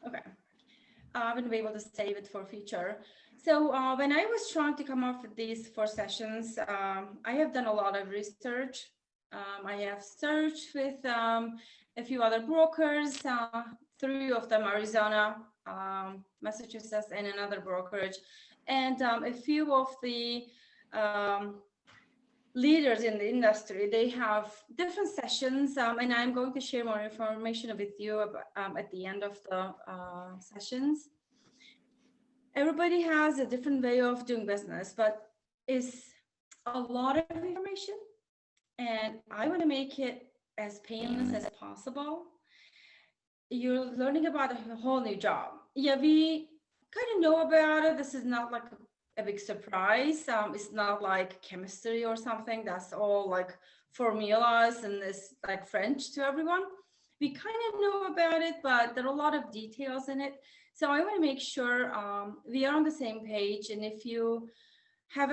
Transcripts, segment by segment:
Okay. I'm going to be able to save it for future. So when I was trying to come up with these 4 sessions, I have done a lot of research. I have searched with a few other brokers, 3 of them, Arizona, Massachusetts, and another brokerage, and a few of the leaders in the industry. They have different sessions, and I'm going to share more information with you about, at the end of the sessions. Everybody has a different way of doing business, but it's a lot of information, and I want to make it as painless as possible. You're learning about a whole new job. Yeah, we kind of know about it. This is not like a big surprise. It's not like chemistry or something that's all like formulas and it's like French to everyone. We kind of know about it, but there are a lot of details in it. So I want to make sure we are on the same page. And if you have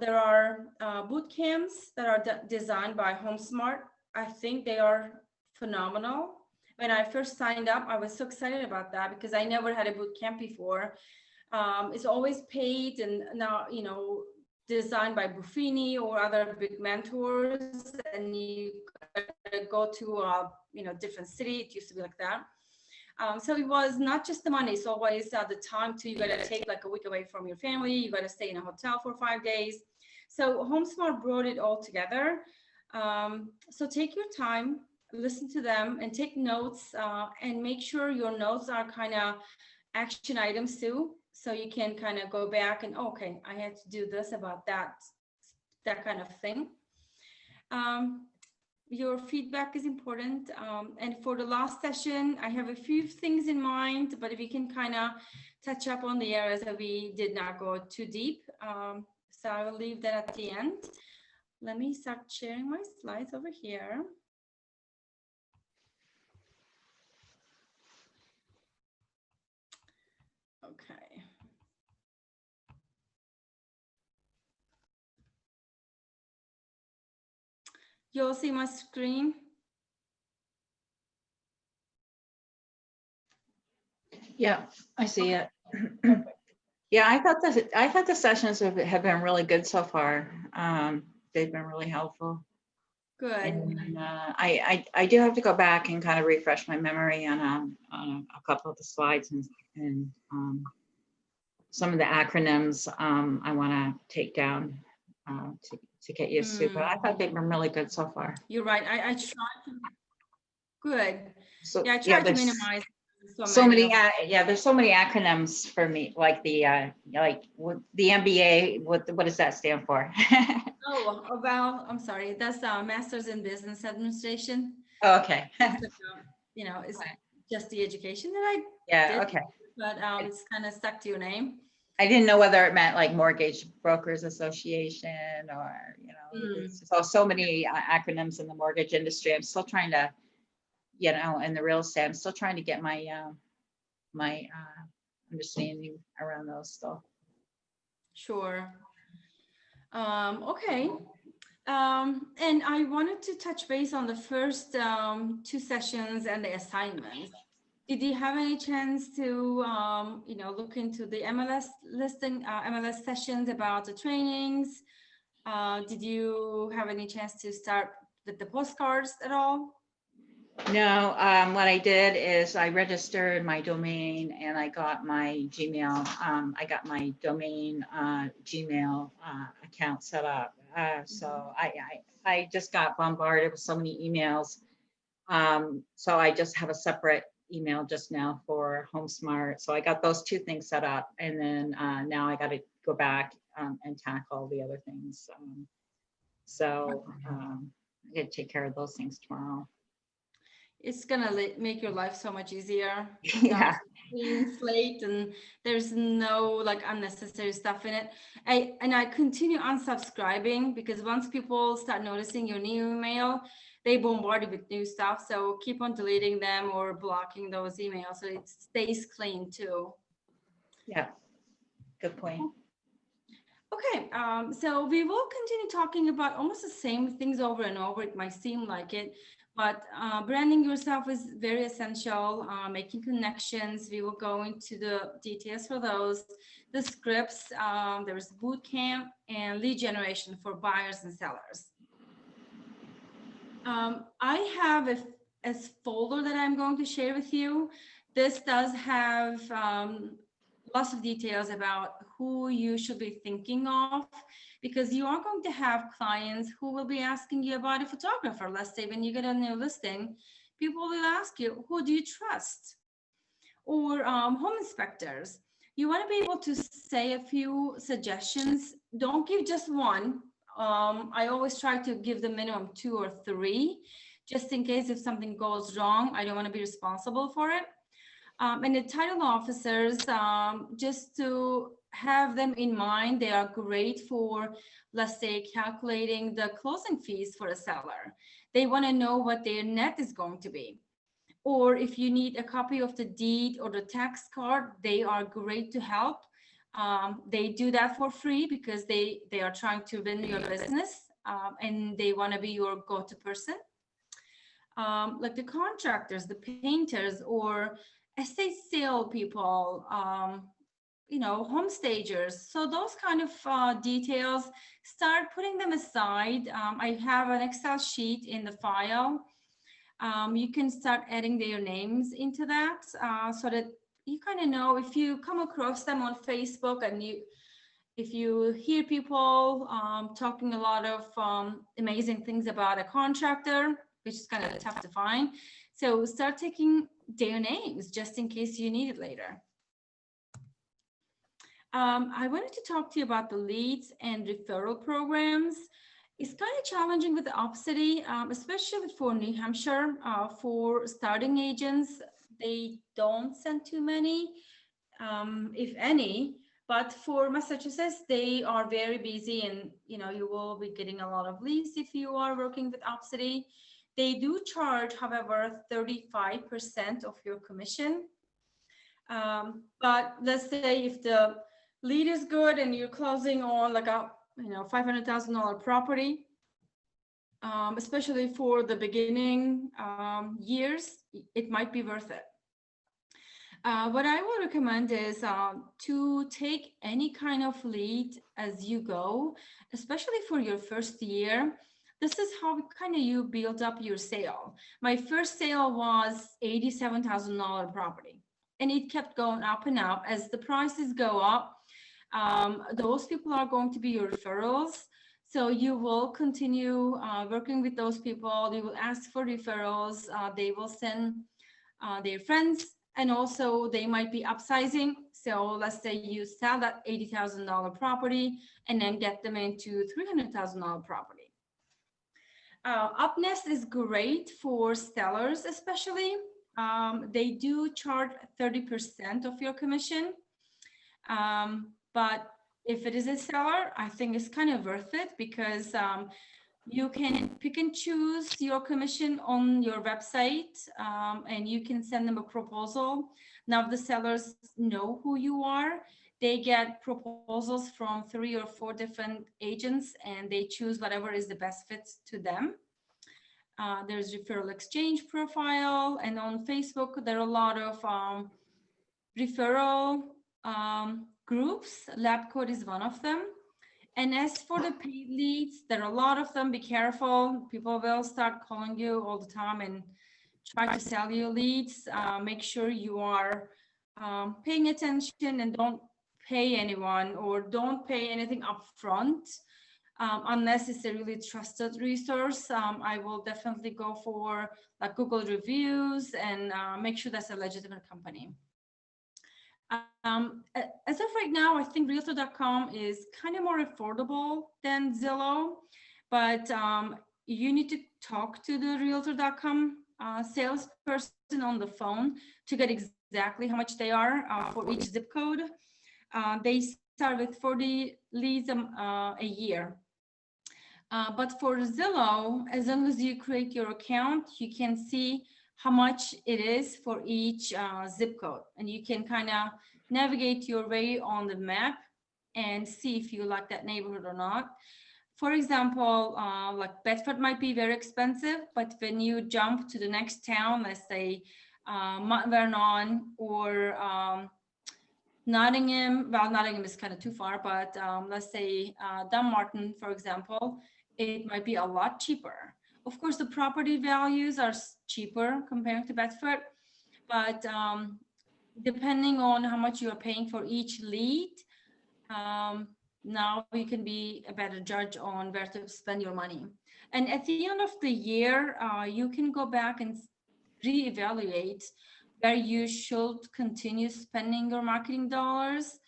there are boot camps that are designed by HomeSmart. I think they are phenomenal. When I first signed up, I was so excited about that because I never had a boot camp before. It's always paid and now, designed by Buffini or other big mentors, and you go to a different city. It used to be like that. So it was not just the money, it's always the time too. You got to take like a week away from your family. You got to stay in a hotel for 5 days. So HomeSmart brought it all together. So take your time, listen to them, and take notes, and make sure your notes are kind of action items too. So you can kind of go back and, okay, I had to do this about that kind of thing. Your feedback is important. And for the last session, I have a few things in mind, but if you can kind of touch up on the areas that we did not go too deep. So I will leave that at the end. Let me start sharing my slides over here. Okay. You'll see my screen. Yeah, I see it. Yeah, I thought the sessions have been really good so far. They've been really helpful. Good. And I do have to go back and kind of refresh my memory on a couple of the slides and some of the acronyms I want to take down to get used to. But I thought they've been really good so far. You're right. I tried to. Good. So, yeah, I tried to minimize. So many, there's so many acronyms for me, like the MBA. What does that stand for? Oh, well, I'm sorry. That's Master's in Business Administration. Oh, okay. It's just the education that I did. Okay. But it's kind of stuck to your name. I didn't know whether it meant like Mortgage Brokers Association or, so many acronyms in the mortgage industry. I'm still trying to, in the real estate, I'm still trying to get my my understanding around those still. Sure. Okay. And I wanted to touch base on the first 2 sessions and the assignments. Did you have any chance to, look into the MLS listing, MLS sessions about the trainings? Did you have any chance to start with the postcards at all? No, what I did is I registered my domain and I got my Gmail. I got my domain Gmail account set up. So I just got bombarded with so many emails. So I just have a separate email just now for HomeSmart. So I got those 2 things set up, and then now I got to go back and tackle the other things. So I'm going to take care of those things tomorrow. It's gonna make your life so much easier. Yeah. Clean slate, and there's no like unnecessary stuff in it. I continue unsubscribing because once people start noticing your new email, they bombard you with new stuff. So keep on deleting them or blocking those emails so it stays clean too. Yeah, good point. Okay, so we will continue talking about almost the same things over and over. It might seem like it, but branding yourself is very essential. Making connections, we will go into the details for those. The scripts, there's boot camp and lead generation for buyers and sellers. I have a folder that I'm going to share with you. This does have lots of details about who you should be thinking of, because you are going to have clients who will be asking you about a photographer. Let's say when you get a new listing, people will ask you, who do you trust? Or home inspectors. You want to be able to say a few suggestions. Don't give just one. I always try to give the minimum 2 or 3, just in case if something goes wrong, I don't want to be responsible for it. And the title officers, just to have them in mind, they are great for, let's say, calculating the closing fees for a seller. They want to know what their net is going to be. Or if you need a copy of the deed or the tax card, they are great to help. They do that for free because they are trying to win your business, and they want to be your go-to person. Like the contractors, the painters, or estate sale people, home stagers. So those kind of details, start putting them aside. I have an Excel sheet in the file. You can start adding their names into that, so that you kind of know if you come across them on Facebook, and if you hear people talking a lot of amazing things about a contractor, which is kind of tough to find. So start taking their names just in case you need it later. I wanted to talk to you about the leads and referral programs. It's kind of challenging with the Opcity, especially for New Hampshire. For starting agents, they don't send too many, if any. But for Massachusetts, they are very busy, and you will be getting a lot of leads if you are working with Opcity. They do charge, however, 35% of your commission. But let's say if the lead is good and you're closing on like a $500,000 property, especially for the beginning years, it might be worth it. What I would recommend is to take any kind of lead as you go, especially for your first year. This is how kind of you build up your sale. My first sale was $87,000 property, and it kept going up and up. As the prices go up, those people are going to be your referrals. So you will continue working with those people. You will ask for referrals. They will send their friends, and also they might be upsizing. So let's say you sell that $80,000 property and then get them into $300,000 property. UpNest is great for sellers, especially. They do charge 30% of your commission. But if it is a seller, I think it's kind of worth it, because you can pick and choose your commission on your website, and you can send them a proposal. Now, if the sellers know who you are, they get proposals from 3 or 4 different agents, and they choose whatever is the best fit to them. There's referral exchange profile, and on Facebook, there are a lot of referral groups. Lab Code is one of them. And as for the paid leads, there are a lot of them. Be careful. People will start calling you all the time and try to sell you leads. Make sure you are paying attention and don't pay anyone, or don't pay anything upfront unless it's a really trusted resource. I will definitely go for like Google reviews and make sure that's a legitimate company. As of right now, I think Realtor.com is kind of more affordable than Zillow, but you need to talk to the Realtor.com salesperson on the phone to get exactly how much they are for each zip code. They start with 40 leads a year. But for Zillow, as long as you create your account, you can see how much it is for each zip code. And you can kind of navigate your way on the map and see if you like that neighborhood or not. For example, like Bedford might be very expensive, but when you jump to the next town, let's say Mount Vernon or Nottingham, well, Nottingham is kind of too far, but let's say Dunmartin, for example, it might be a lot cheaper. Of course, the property values are cheaper compared to Bedford, but depending on how much you are paying for each lead, now you can be a better judge on where to spend your money. And at the end of the year, you can go back and reevaluate where you should continue spending your marketing dollars.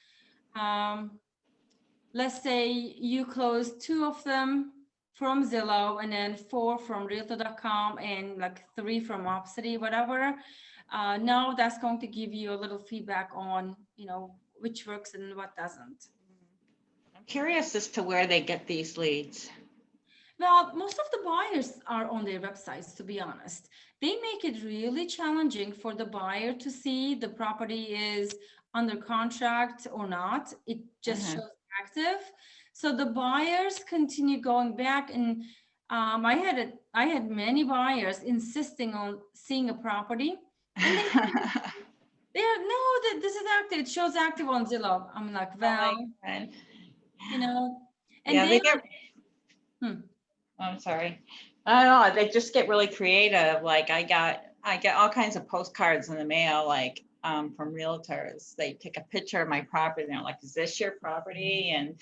Let's say you close 2 of them from Zillow and then 4 from Realtor.com and like 3 from Opcity, whatever. Now that's going to give you a little feedback on, which works and what doesn't. I'm curious as to where they get these leads. Well, most of the buyers are on their websites, to be honest. They make it really challenging for the buyer to see the property is under contract or not. It just shows active. So the buyers continue going back, and I had many buyers insisting on seeing a property. And they're no, that this is active. It shows active on Zillow. I'm like, well, and yeah, they get. I'm sorry. I don't know. They just get really creative. Like I get all kinds of postcards in the mail, like from realtors. They take a picture of my property and they're like, "Is this your property?" And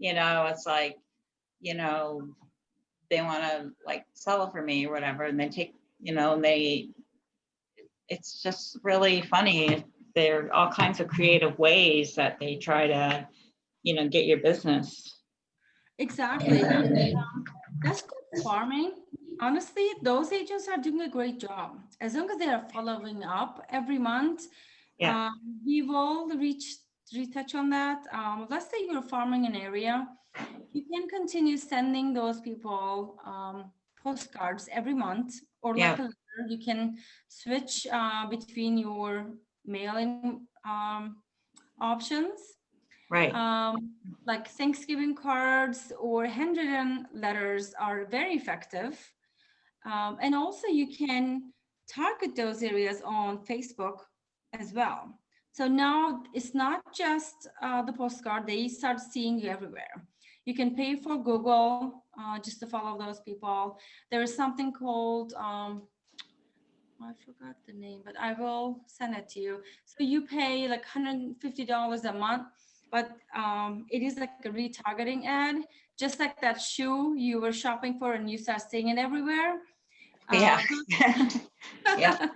it's like, they want to like sell it for me or whatever, and they take, it's just really funny. There are all kinds of creative ways that they try to, get your business. Exactly. That's good farming. Honestly, those agents are doing a great job. As long as they are following up every month, Yeah. we will retouch on that. Let's say you're farming an area, you can continue sending those people postcards every month, or like a letter. You can switch between your mailing options. Right. Like Thanksgiving cards or handwritten letters are very effective. And also you can target those areas on Facebook as well. So now it's not just the postcard, they start seeing you everywhere. You can pay for Google just to follow those people. There is something called, I forgot the name, but I will send it to you. So you pay like $150 a month, but it is like a retargeting ad, just like that shoe you were shopping for and you start seeing it everywhere. Yeah. Yeah.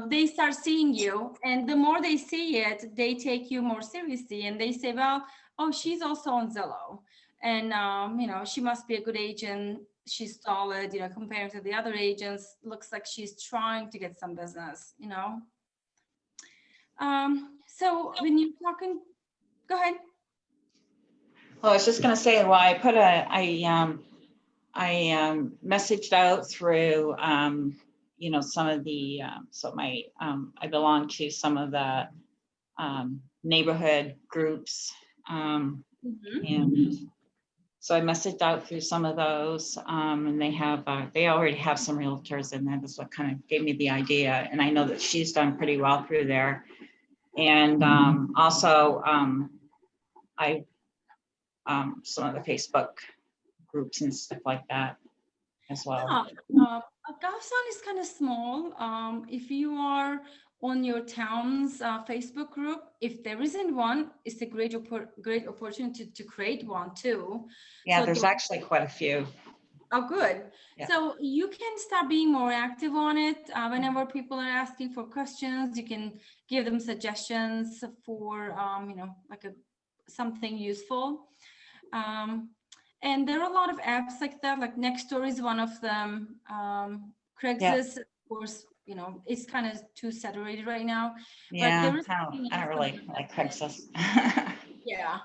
They start seeing you, and the more they see it, they take you more seriously, and they say, well, oh, she's also on Zillow, and she must be a good agent. She's solid, compared to the other agents, looks like she's trying to get some business, so when you're talking, go ahead. Well, I was just going to say, well, I messaged out through, some of the, I belong to some of the neighborhood groups. And so I messaged out through some of those, and they already have some realtors in there. That's what kind of gave me the idea. And I know that she's done pretty well through there. And also some of the Facebook groups and stuff like that as well. Galveston is kind of small. If you are on your town's Facebook group, if there isn't one, it's a great opportunity to create one too. Yeah, so there's actually quite a few. Oh, good. Yeah. So you can start being more active on it. Whenever people are asking for questions, you can give them suggestions for, like something useful. And there are a lot of apps like that, like Nextdoor is one of them. Craigslist, of course, it's kind of too saturated right now. Yeah, but there is I don't really like Craigslist. Yeah.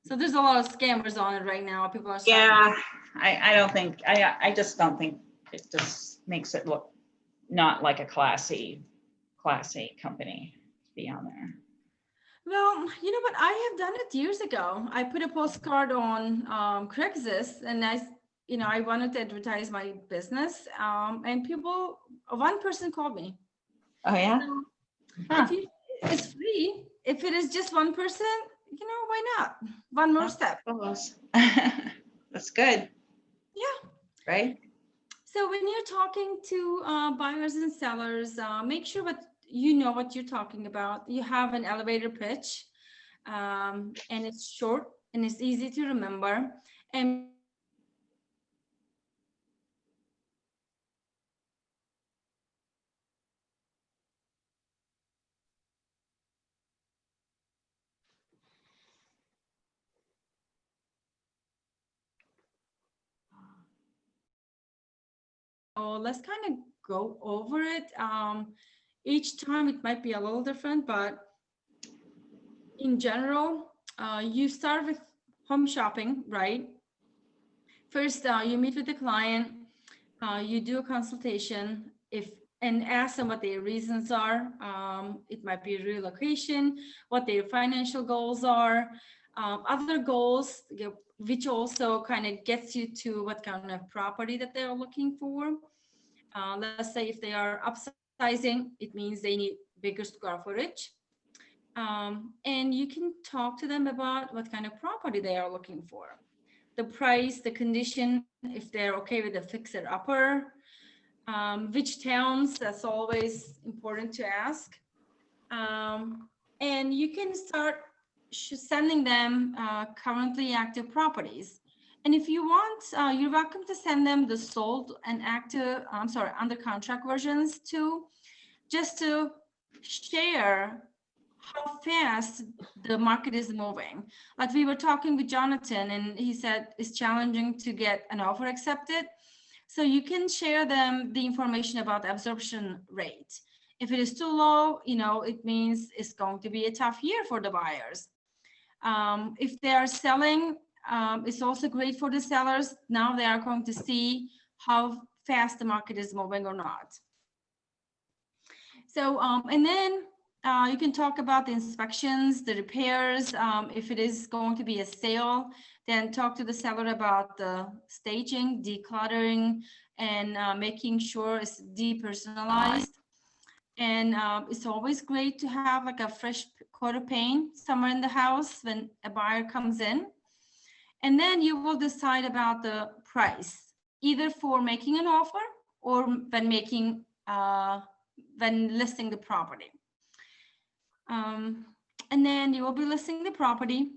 So there's a lot of scammers on it right now. People are starting. Yeah, I just don't think it just makes it look not like a classy company to be on there. Well, you know what? I have done it years ago. I put a postcard on Craigslist, and I wanted to advertise my business. And one person called me. Oh yeah. So Huh. it's free. If it is just one person, why not? One more step. That's good. Yeah. Right. So when you're talking to buyers and sellers, make sure you know what you're talking about. You have an elevator pitch, and it's short and it's easy to remember. And let's kind of go over it. Each time it might be a little different, but in general, you start with home shopping, right? First, you meet with the client, you do a consultation, and ask them what their reasons are. It might be relocation, what their financial goals are, other goals, which also kind of gets you to what kind of property that they're looking for. Let's say if they are upsizing, it means they need bigger square footage. And you can talk to them about what kind of property they are looking for, the price, the condition, if they're okay with the fixer upper, which towns, that's always important to ask. And you can start sending them currently active properties. And if you want, you're welcome to send them the sold and under contract versions too, just to share how fast the market is moving. Like we were talking with Jonathan, and he said it's challenging to get an offer accepted. So you can share them the information about the absorption rate. If it is too low, it means it's going to be a tough year for the buyers. If they are selling, it's also great for the sellers. Now they are going to see how fast the market is moving or not. So, and then you can talk about the inspections, the repairs. If it is going to be a sale, then talk to the seller about the staging, decluttering, and making sure it's depersonalized. And it's always great to have like a fresh coat of paint somewhere in the house when a buyer comes in. And then you will decide about the price, either for making an offer or when listing the property. And then you will be listing the property.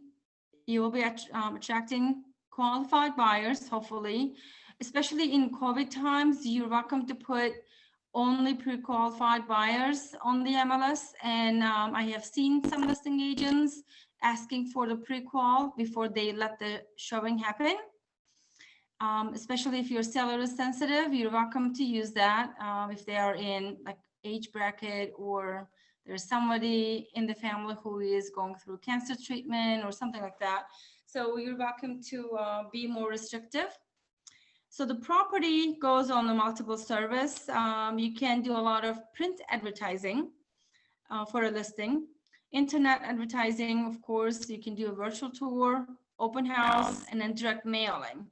You will be attracting qualified buyers, hopefully, especially in COVID times. You're welcome to put only pre-qualified buyers on the MLS. And I have seen some listing agents asking for the pre-qual before they let the showing happen. Especially if your seller is sensitive, you're welcome to use that. If they are in like age bracket, or there's somebody in the family who is going through cancer treatment or something like that. So you're welcome to be more restrictive. So the property goes on a multiple service. You can do a lot of print advertising for a listing. Internet advertising, of course, you can do a virtual tour, open house, and then direct mailing.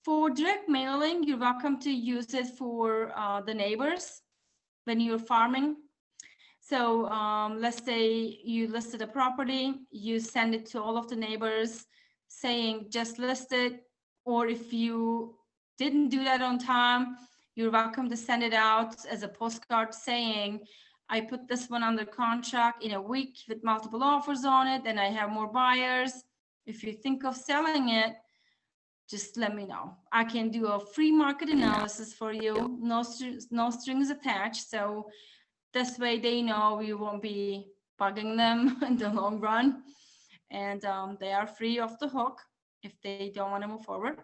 For direct mailing, you're welcome to use it for the neighbors when you're farming. So let's say you listed a property, you send it to all of the neighbors saying just list it, or if you didn't do that on time, you're welcome to send it out as a postcard saying, I put this one under contract in a week with multiple offers on it, and I have more buyers. If you think of selling it, just let me know. I can do a free market analysis for you, no strings attached. So this way they know you won't be bugging them in the long run. And they are free off the hook if they don't want to move forward.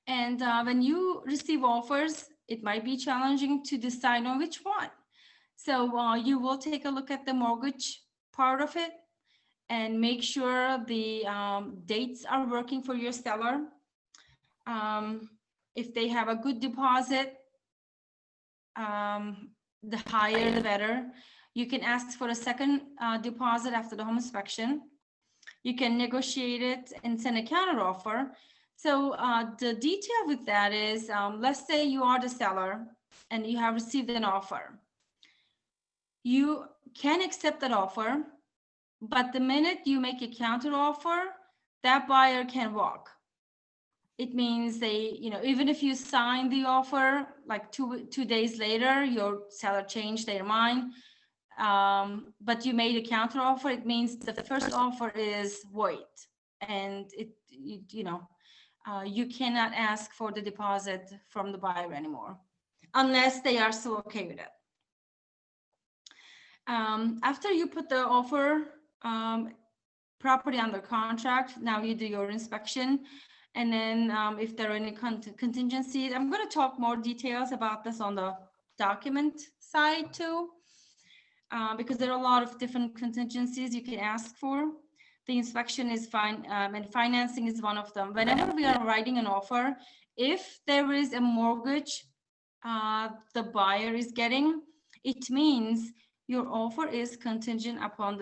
And when you receive offers, it might be challenging to decide on which one. So you will take a look at the mortgage part of it. and make sure the dates are working for your seller. If they have a good deposit, the higher the better. You can ask for a second deposit after the home inspection. You can negotiate it and send a counter offer. So the detail with that is, let's say you are the seller and you have received an offer. You can accept that offer, but the minute you make a counter offer, that buyer can walk. It means they, even if you sign the offer, like two days later, your seller changed their mind, but you made a counter offer, it means the first offer is void, and you cannot ask for the deposit from the buyer anymore, unless they are still okay with it. After you put the offer, property under contract, now you do your inspection. And then if there are any contingencies, I'm going to talk more details about this on the document side too, because there are a lot of different contingencies you can ask for. The inspection is fine, and financing is one of them. Whenever we are writing an offer, if there is a mortgage the buyer is getting, it means your offer is contingent upon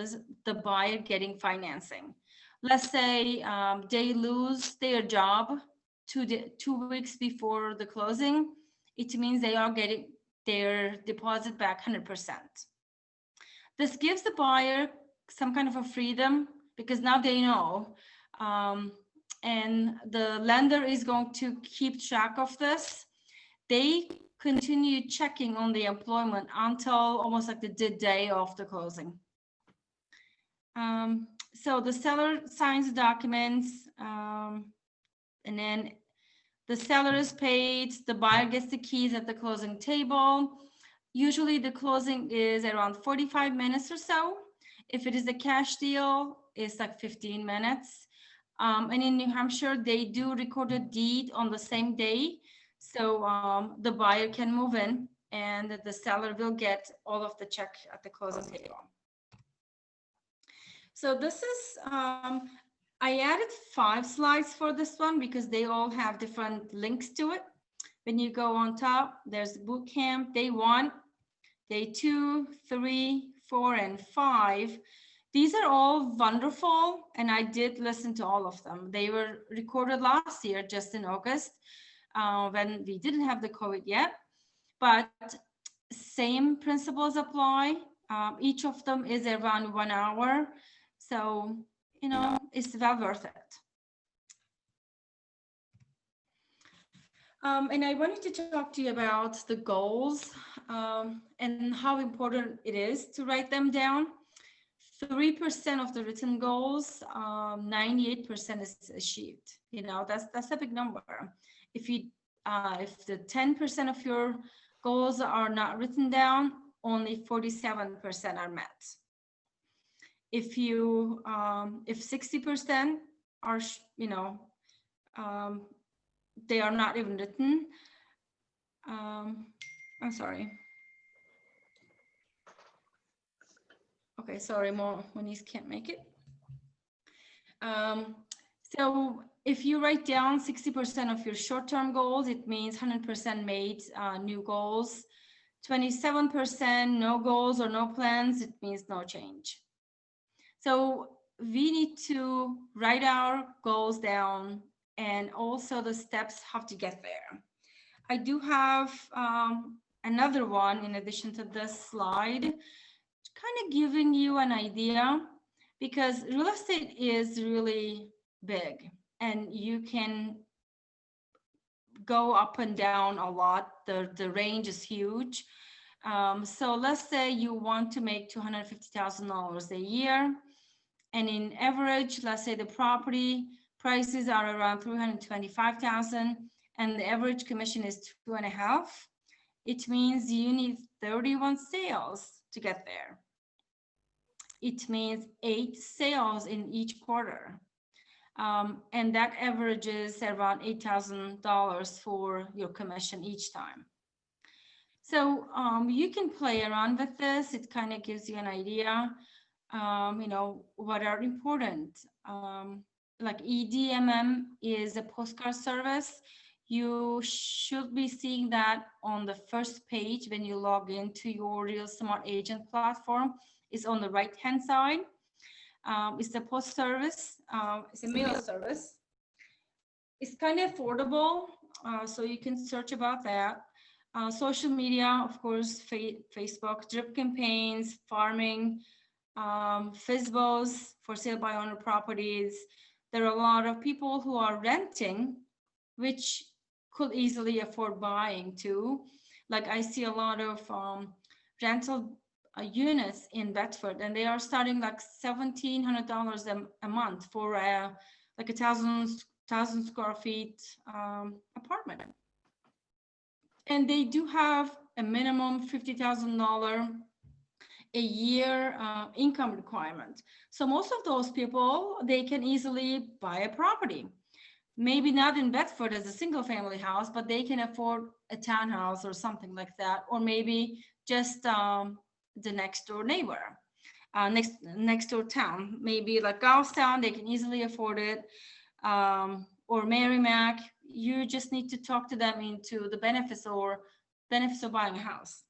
the buyer getting financing. Let's say they lose their job 2 weeks before the closing. It means they are getting their deposit back 100%. This gives the buyer some kind of a freedom, because now they know, and the lender is going to keep track of this. They continue checking on the employment until almost like the day of the closing. So the seller signs the documents, and then the seller is paid, the buyer gets the keys at the closing table. Usually the closing is around 45 minutes or so. If it is a cash deal, it's like 15 minutes. And in New Hampshire, they do record a deed on the same day. So the buyer can move in and the seller will get all of the check at the closing table. So this is, I added 5 slides for this one because they all have different links to it. When you go on top, there's boot camp, day 1, day 2, 3, 4, and 5. These are all wonderful, and I did listen to all of them. They were recorded last year, just in August, when we didn't have the COVID yet, but same principles apply. Each of them is around 1 hour. So, it's well worth it. And I wanted to talk to you about the goals and how important it is to write them down. 3% of the written goals, 98% is achieved. That's a big number. If the 10% of your goals are not written down, only 47% are met. If 60% are, they are not even written. I'm sorry. Okay, sorry, Moniz can't make it. So if you write down 60% of your short-term goals, it means 100% made new goals. 27% no goals or no plans, it means no change. So we need to write our goals down and also the steps how to get there. I do have another one in addition to this slide, kind of giving you an idea, because real estate is really big and you can go up and down a lot. The range is huge. So let's say you want to make $250,000 a year. And in average, let's say the property prices are around $325,000 and the average commission is 2.5. It means you need 31 sales to get there. It means 8 sales in each quarter. And that averages around $8,000 for your commission each time. So you can play around with this. It kind of gives you an idea. what are important. Like EDMM is a postcard service. You should be seeing that on the first page when you log into your Real Smart Agent platform. It's on the right-hand side. It's a post service. It's a mail service. It's kind of affordable, so you can search about that. Social media, of course, Facebook, drip campaigns, farming, FSBOs, for sale by owner properties. There are a lot of people who are renting, which could easily afford buying too. Like I see a lot of rental units in Bedford, and they are starting like $1,700 a month for like 1,000 square feet apartment. And they do have a minimum $50,000 a year income requirement. So most of those people, they can easily buy a property. Maybe not in Bedford as a single family house, but they can afford a townhouse or something like that, or maybe just the next door neighbor, next door town, maybe like Goffstown, they can easily afford it, or Merrimack. You just need to talk to them into the benefits of buying a house.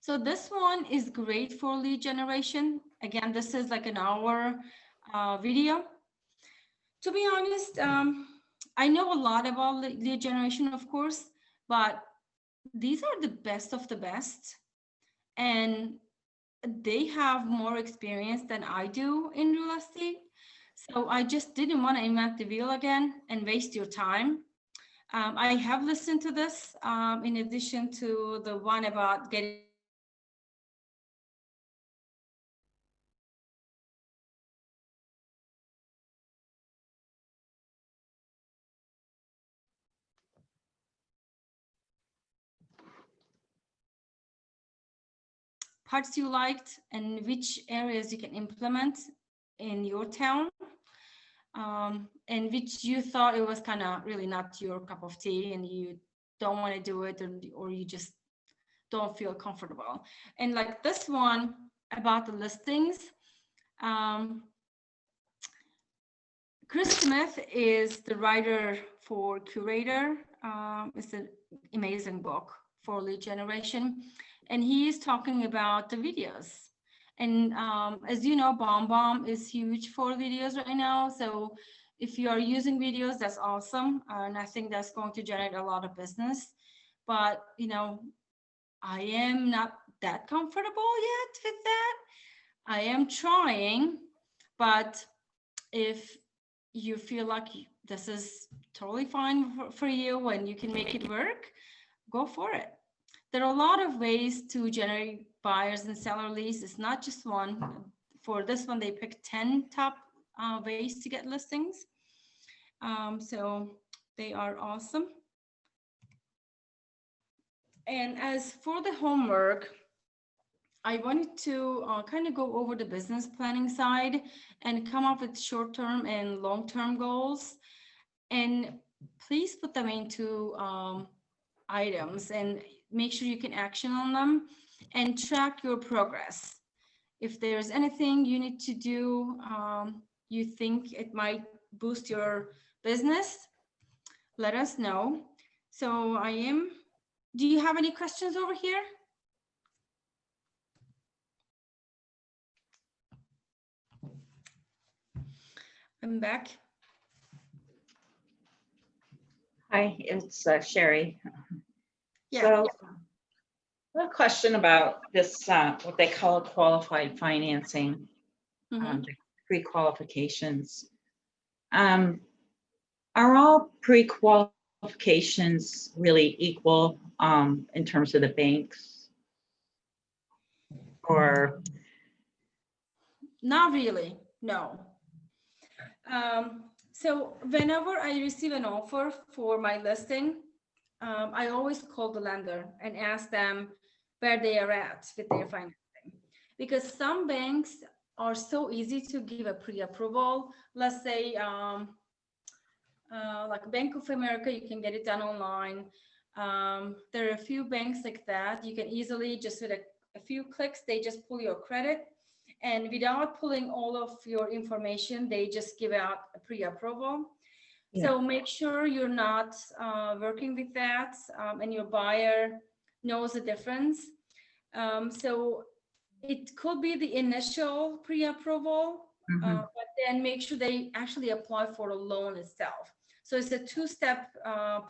So this one is great for lead generation. Again, this is like an hour video. To be honest, I know a lot about lead generation, of course, but these are the best of the best. And they have more experience than I do in real estate. So I just didn't want to invent the wheel again and waste your time. I have listened to this in addition to the one about getting parts you liked and which areas you can implement in your town, and which you thought it was kind of really not your cup of tea and you don't want to do it, or you just don't feel comfortable. And like this one about the listings, Chris Smith is the writer for Curator. It's an amazing book for lead generation. And he is talking about the videos. And as you know, BombBomb is huge for videos right now. So if you are using videos, that's awesome. And I think that's going to generate a lot of business. But, I am not that comfortable yet with that. I am trying, but if you feel like this is totally fine for you and you can make it work, go for it. There are a lot of ways to generate buyers and seller leads. It's not just one. For this one, they picked 10 top ways to get listings. So they are awesome. And as for the homework, I wanted to kind of go over the business planning side and come up with short-term and long-term goals. And please put them into items and make sure you can action on them and track your progress. If there's anything you need to do, you think it might boost your business, let us know. So do you have any questions over here? I'm back. Hi, it's Sherry. Yeah. So I have a question about this, what they call qualified financing, the pre-qualifications. Are all pre-qualifications really equal in terms of the banks? Or? Not really, no. So whenever I receive an offer for my listing, I always call the lender and ask them where they are at with their financing. Because some banks are so easy to give a pre-approval. Let's say like Bank of America, you can get it done online. There are a few banks like that. You can easily just with a few clicks, they just pull your credit and without pulling all of your information, they just give out a pre-approval. Yeah. So make sure you're not working with that, and your buyer knows the difference. So it could be the initial pre-approval, Mhm. but then make sure they actually apply for a loan itself. So it's a two-step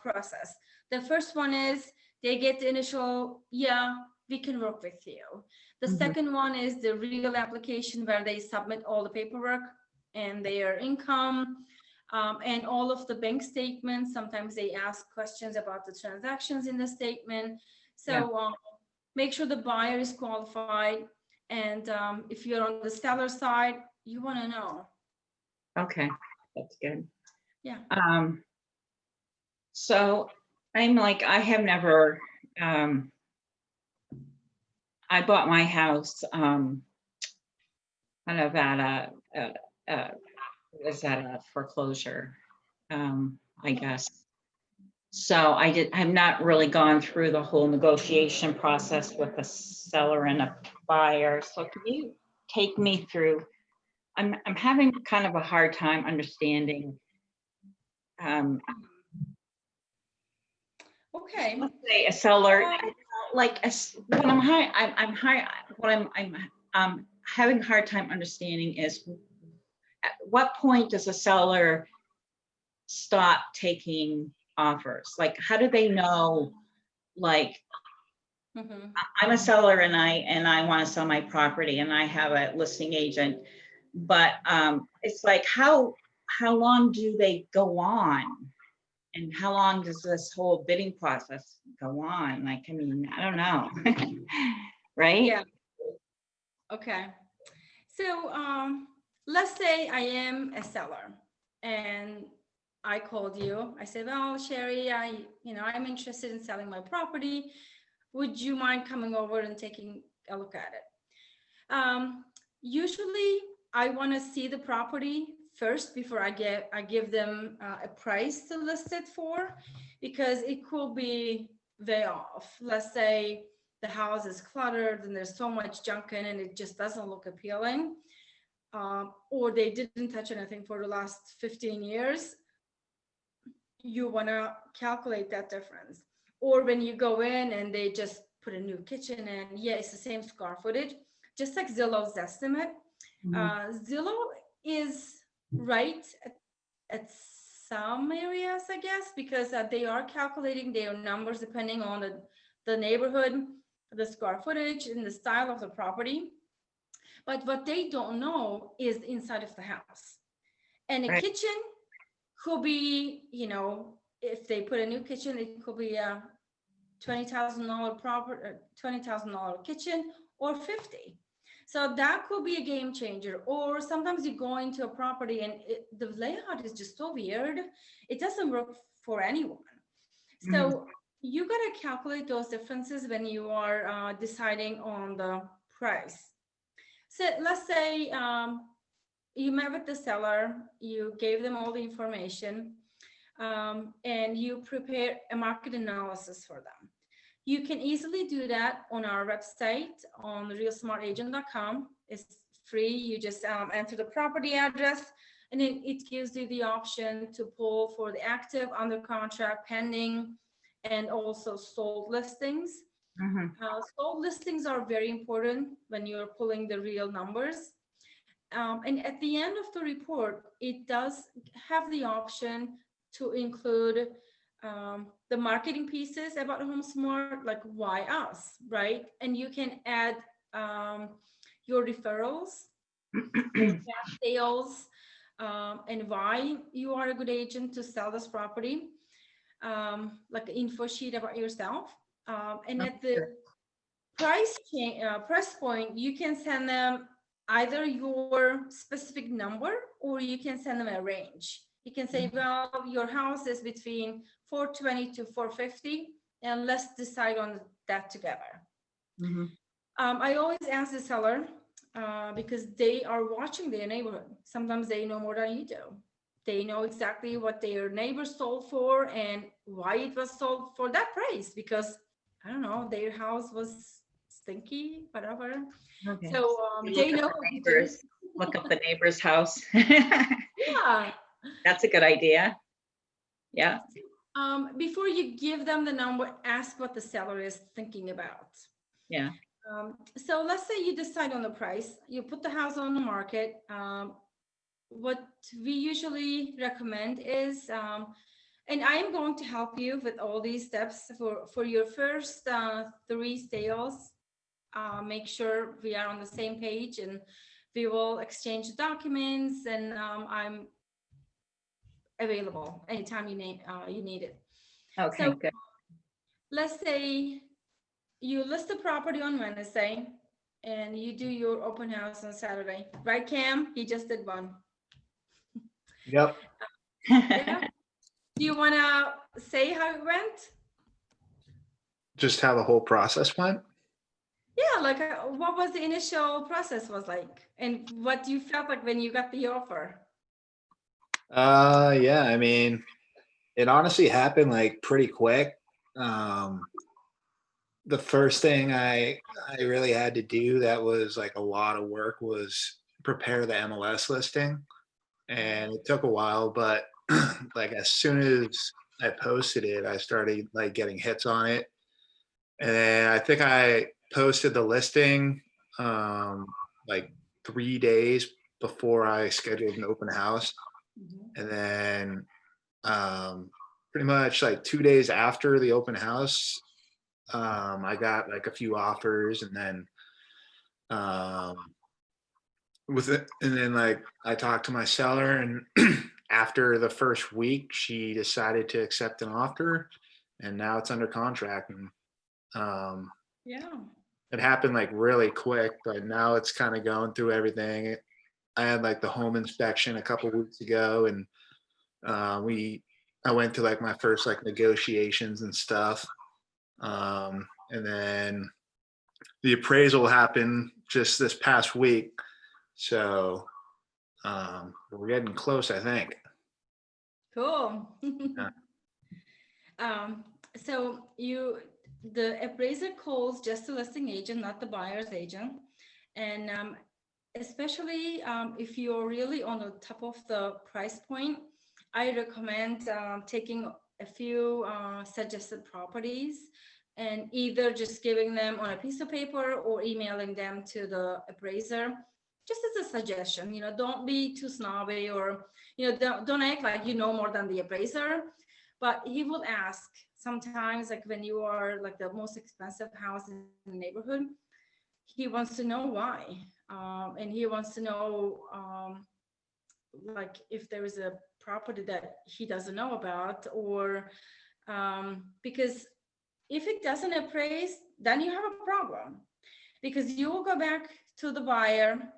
process. The first one is they get the initial, yeah, we can work with you. The Mhm. second one is the real application where they submit all the paperwork and their income, and all of the bank statements. Sometimes they ask questions about the transactions in the statement. So make sure the buyer is qualified. And if you're on the seller side, you want to know. Okay, that's good. Yeah. So I'm like, I have never, I bought my house, kind of at was at a foreclosure, I guess. So I've not really gone through the whole negotiation process with a seller and a buyer. So can you take me through? I'm having kind of a hard time understanding. Okay. Let's say a seller, like what I'm having a hard time understanding is at what point does a seller stop taking offers? Like, how do they know? Like, Mhm. I'm a seller and I want to sell my property and I have a listing agent, but it's like how long do they go on? And how long does this whole bidding process go on? Like, I mean, I don't know. Right? Yeah. Okay. So let's say I am a seller and I called you. I said, well, Sherry, I'm interested in selling my property. Would you mind coming over and taking a look at it? Usually I want to see the property first before I give them a price to list it for, because it could be way off. Let's say the house is cluttered and there's so much junk in it, and it just doesn't look appealing. Or they didn't touch anything for the last 15 years. You want to calculate that difference. Or when you go in and they just put a new kitchen in, yeah, it's the same square footage, just like Zillow's estimate. Zillow is right at some areas, I guess, because they are calculating their numbers depending on the neighborhood, the square footage, and the style of the property. But what they don't know is the inside of the house. And a Right. kitchen could be, if they put a new kitchen, it could be a $20,000 property, $20,000 kitchen, or 50. So that could be a game changer. Or sometimes you go into a property and the layout is just so weird. It doesn't work for anyone. So you got to calculate those differences when you are deciding on the price. So let's say you met with the seller, you gave them all the information, and you prepare a market analysis for them. You can easily do that on our website on realsmartagent.com. It's free. You just enter the property address, and it gives you the option to pull for the active, under contract, pending, and also sold listings. Sold listings are very important when you're pulling the real numbers. And at the end of the report, it does have the option to include the marketing pieces about HomeSmart, like why us, right? And you can add your referrals, past sales, and why you are a good agent to sell this property, like an info sheet about yourself. And at the price point, you can send them either your specific number, or you can send them a range. You can say, well, your house is between 420 to 450, and let's decide on that together. I always ask the seller, because they are watching their neighborhood. Sometimes they know more than you do. They know exactly what their neighbor sold for and why it was sold for that price, because I don't know, their house was stinky, whatever. Okay. So You they look know up the what to do. neighbors, look up the neighbor's house. Yeah. That's a good idea. Yeah. Before you give them the number, ask what the seller is thinking about. Yeah. So let's say you decide on the price, you put the house on the market. What we usually recommend is, and I am going to help you with all these steps for your first 3 sales. Make sure we are on the same page, and we will exchange documents, and I'm available anytime you need it. Okay, So good. let's say you list the property on Wednesday and you do your open house on Saturday, right, Cam? He just did one. Yep. Yeah. Do you want to say how it went? Just how the whole process went. Yeah, like what was the initial process was like, and what you felt like when you got the offer? Yeah, I mean, it honestly happened like pretty quick. The first thing I really had to do that was like a lot of work was prepare the MLS listing. And it took a while, but like as soon as I posted it, I started like getting hits on it. And then I think I posted the listing like 3 days before I scheduled an open house. And then pretty much like 2 days after the open house, I got like a few offers, and then with it, and then like I talked to my seller, and after the first week, she decided to accept an offer, and now it's under contract. And Yeah. it happened like really quick, but now it's kind of going through everything. I had like the home inspection a couple weeks ago, and I went to like my first like negotiations and stuff. And then the appraisal happened just this past week. So we're getting close, I think. Cool. Yeah. So the appraiser calls just the listing agent, not the buyer's agent. And especially if you're really on the top of the price point, I recommend taking a few suggested properties and either just giving them on a piece of paper or emailing them to the appraiser, just as a suggestion. Don't be too snobby, or don't act like you know more than the appraiser. But he will ask sometimes, like when you are like the most expensive house in the neighborhood, he wants to know why. And he wants to know like if there is a property that he doesn't know about, or because if it doesn't appraise, then you have a problem, because you will go back to the buyer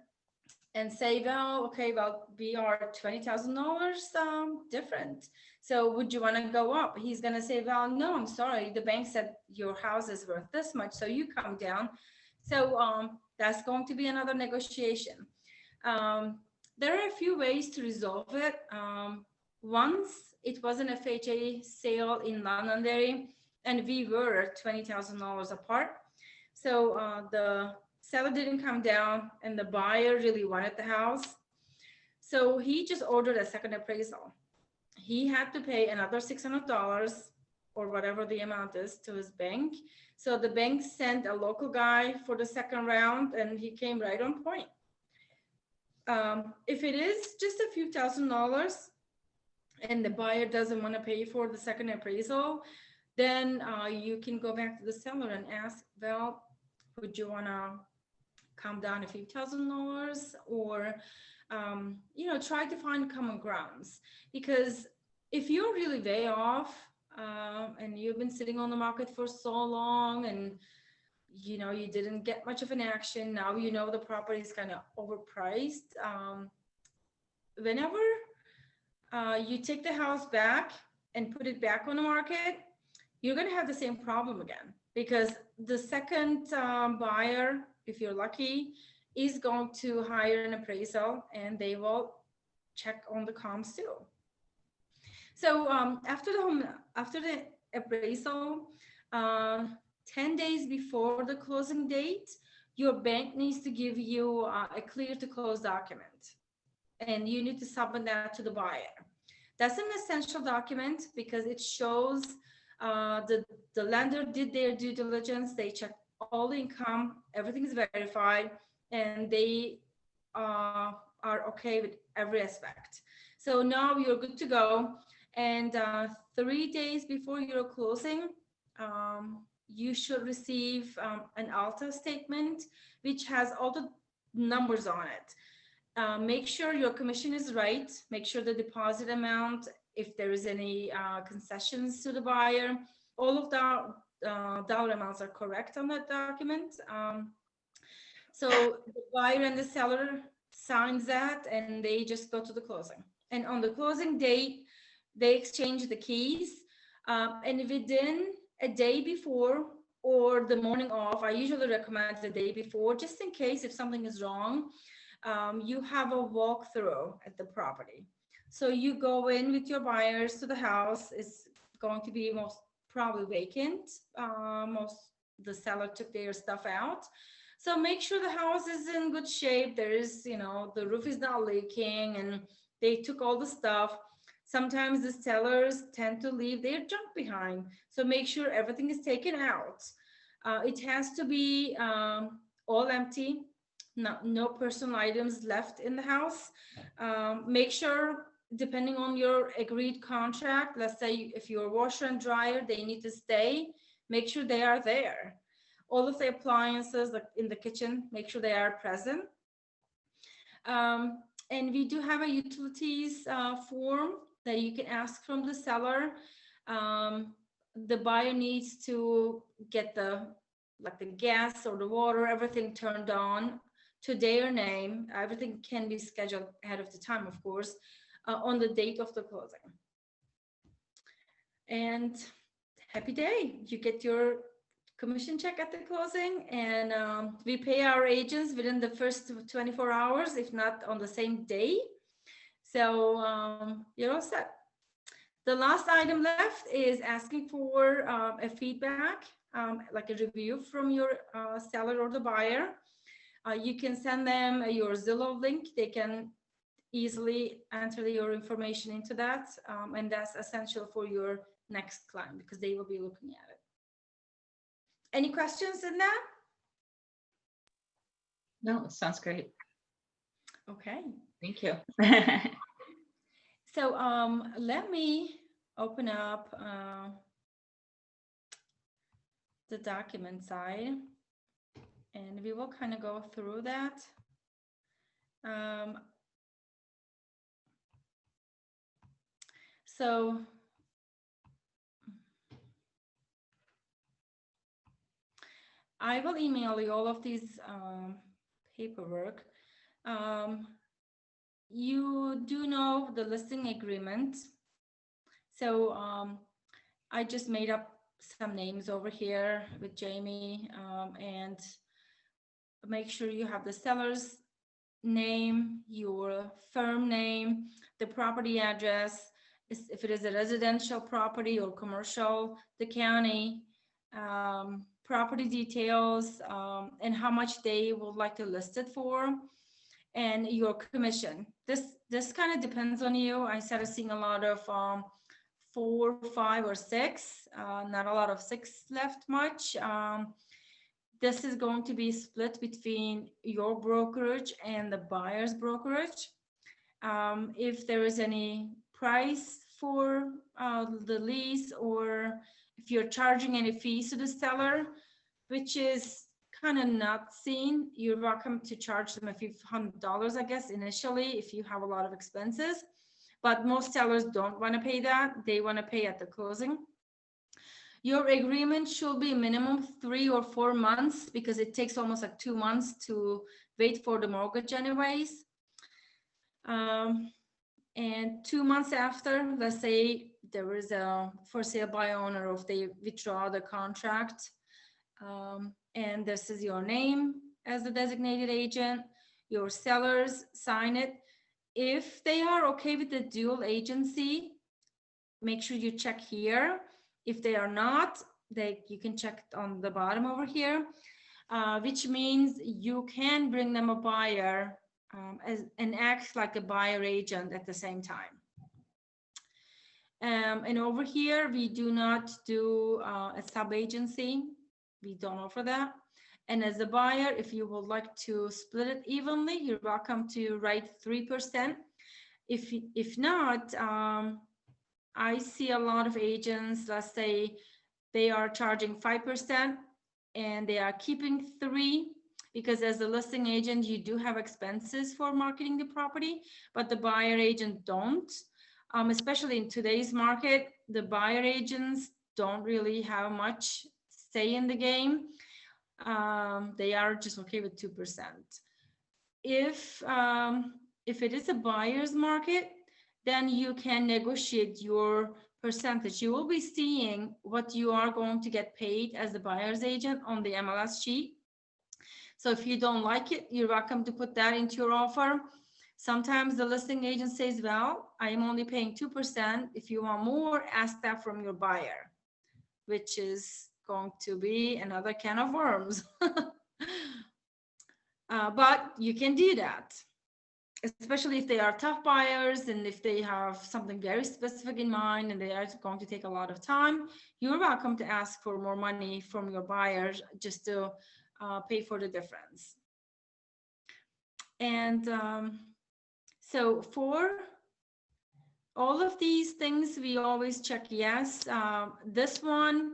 and say, well, okay, well, we are $20,000 different. So would you want to go up? He's going to say, well, no, I'm sorry. The bank said your house is worth this much, so you come down. So that's going to be another negotiation. There are a few ways to resolve it. Once it was an FHA sale in Londonderry, and we were $20,000 apart. So the seller didn't come down, and the buyer really wanted the house. So he just ordered a second appraisal. He had to pay another $600 or whatever the amount is to his bank. So the bank sent a local guy for the second round, and he came right on point. If it is just a few $1,000s and the buyer doesn't want to pay for the second appraisal, then you can go back to the seller and ask, well, would you want to come down a few $1,000s, or try to find common grounds? Because if you're really way off and you've been sitting on the market for so long, and you didn't get much of an action, now the property is kind of overpriced. Whenever you take the house back and put it back on the market, you're going to have the same problem again, because the second buyer, if you're lucky, is going to hire an appraisal, and they will check on the comps too. So after the appraisal, 10 days before the closing date, your bank needs to give you a clear to close document, and you need to submit that to the buyer. That's an essential document because it shows the lender did their due diligence. They checked all the income, everything is verified, and they are okay with every aspect. So now you're good to go. And 3 days before your closing, you should receive an Alta statement, which has all the numbers on it. Make sure your commission is right. Make sure the deposit amount, if there is any concessions to the buyer, all of the dollar amounts are correct on that document. So the buyer and the seller signs that, and they just go to the closing. And on the closing date, they exchange the keys. And within a day before or the morning of, I usually recommend the day before, just in case if something is wrong, you have a walkthrough at the property. So you go in with your buyers to the house. It's going to be most probably vacant. The seller took their stuff out. So make sure the house is in good shape. There is, the roof is not leaking and they took all the stuff. Sometimes the sellers tend to leave their junk behind. So make sure everything is taken out. It has to be all empty, no personal items left in the house. Make sure, depending on your agreed contract, let's say if your washer and dryer, they need to stay, make sure they are there. All of the appliances in the kitchen, make sure they are present. And we do have a utilities form that you can ask from the seller. The buyer needs to get the gas or the water, everything turned on to their name. Everything can be scheduled ahead of the time, of course, on the date of the closing. And happy day, you get your commission check at the closing, and we pay our agents within the first 24 hours, if not on the same day. So you're all set. The last item left is asking for a feedback, like a review from your seller or the buyer. You can send them your Zillow link. They can easily enter your information into that. And that's essential for your next client because they will be looking at it. Any questions in that? No, it sounds great. Okay. Thank you. So let me open up the document side, and we will kind of go through that. So I will email you all of these paperwork. You do know the listing agreement. So I just made up some names over here with Jamie, and make sure you have the seller's name, your firm name, the property address, if it is a residential property or commercial, the county, property details, and how much they would like to list it for, and your commission. This kind of depends on you. I started seeing a lot of 4, 5, or 6, not a lot of 6 left much. This is going to be split between your brokerage and the buyer's brokerage. If there is any price for the lease, or if you're charging any fees to the seller, which is kind of not seen, you're welcome to charge them a few $100, I guess, initially, if you have a lot of expenses. But most sellers don't want to pay that. They want to pay at the closing. Your agreement should be minimum 3 or 4 months, because it takes almost like 2 months to wait for the mortgage anyways. And 2 months after, let's say there is a for sale by owner, or if they withdraw the contract, and this is your name as the designated agent, your sellers sign it. If they are okay with the dual agency, make sure you check here. If they are not, you can check it on the bottom over here, which means you can bring them a buyer and act like a buyer agent at the same time. And over here, we do not do a sub-agency. We don't offer that. And as a buyer, if you would like to split it evenly, you're welcome to write 3%. If not, I see a lot of agents, let's say they are charging 5% and they are keeping 3%, because as a listing agent, you do have expenses for marketing the property, but the buyer agent don't. Especially in today's market, the buyer agents don't really have much say in the game. They are just okay with 2%. If it is a buyer's market, then you can negotiate your percentage. You will be seeing what you are going to get paid as a buyer's agent on the MLS sheet. So if you don't like it, you're welcome to put that into your offer. Sometimes the listing agent says, well, I am only paying 2%. If you want more, ask that from your buyer, which is going to be another can of worms. But you can do that, especially if they are tough buyers and if they have something very specific in mind and they are going to take a lot of time. You're welcome to ask for more money from your buyers just to pay for the difference. And so for all of these things, we always check yes. This one,